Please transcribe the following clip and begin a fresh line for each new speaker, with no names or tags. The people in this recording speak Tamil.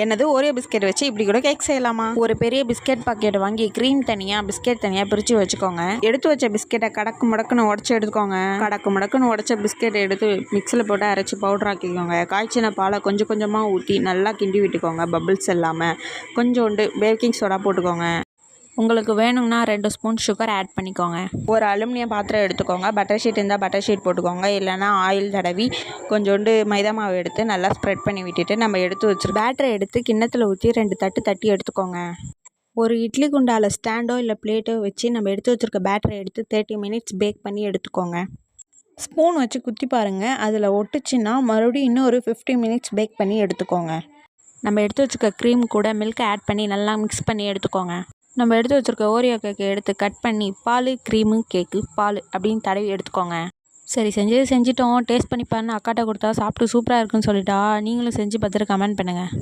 என்னது ஓரியோ பிஸ்கெட் வச்சு இப்படி கூட கேக் செய்யலாமா? ஒரு பெரிய பிஸ்கெட் பாக்கெட் வாங்கி க்ரீம் தனியாக பிஸ்கெட் தனியாக பிரித்து வச்சுக்கோங்க. எடுத்து வச்ச பிஸ்கெட்டை கடக்கு முடக்குன்னு உடச்சி எடுத்துக்கோங்க. கடக்கு முடக்குன்னு உடச்ச பிஸ்கெட்டை எடுத்து மிக்ஸியில் போட்டு அரைச்சி பவுடர் ஆக்கிக்கோங்க. காய்ச்சின பாலை கொஞ்சம் கொஞ்சமாக ஊற்றி நல்லா கிண்டி விட்டுக்கோங்க. பபிள்ஸ் இல்லாமல் கொஞ்சோண்டு பேக்கிங் சோடா போட்டுக்கோங்க. உங்களுக்கு வேணும்னா 2 ஸ்பூன் சுகர் ஆட் பண்ணிக்கோங்க. ஒரு அலுமினியம் பாத்திரம் எடுத்துக்கோங்க. பட்டர் ஷீட் இருந்தால் பட்டர் ஷீட் போட்டுக்கோங்க. இல்லைனா ஆயில் தடவி கொஞ்சோண்டு மைதா மாவு எடுத்து நல்லா ஸ்ப்ரெட் பண்ணி விட்டுட்டு நம்ம எடுத்து வச்சுருக்க பேட்டரை எடுத்து கிண்ணத்தில் ஊற்றி 2 தட்டு தட்டி எடுத்துக்கோங்க. ஒரு இட்லி குண்டால ஸ்டாண்டோ இல்லை பிளேட்டோ வச்சு நம்ம எடுத்து வச்சுருக்க பேட்டரை எடுத்து 30 மினிட்ஸ் பேக் பண்ணி எடுத்துக்கோங்க. ஸ்பூன் வச்சு குத்தி பாருங்கள். அதில் ஒட்டுச்சுன்னா மறுபடியும் இன்னொரு 50 மினிட்ஸ் பேக் பண்ணி எடுத்துக்கோங்க. நம்ம எடுத்து வச்சுருக்க க்ரீம் கூட மில்கை ஆட் பண்ணி நல்லா மிக்ஸ் பண்ணி எடுத்துக்கோங்க. நம்ம எடுத்து வச்சுருக்க ஓரியோ கேக்கை எடுத்து கட் பண்ணி பால் க்ரீமு கேக்கு பால் அப்படின்னு தடவி எடுத்துக்கோங்க. சரி, செஞ்சிட்டோம். டேஸ்ட் பண்ணி பாருன்னு அக்காட்ட கொடுத்தா சாப்பிட்டு சூப்பராக இருக்குன்னு சொல்லிட்டா. நீங்களும் செஞ்சு பார்த்துட்டு கமெண்ட் பண்ணுங்கள்.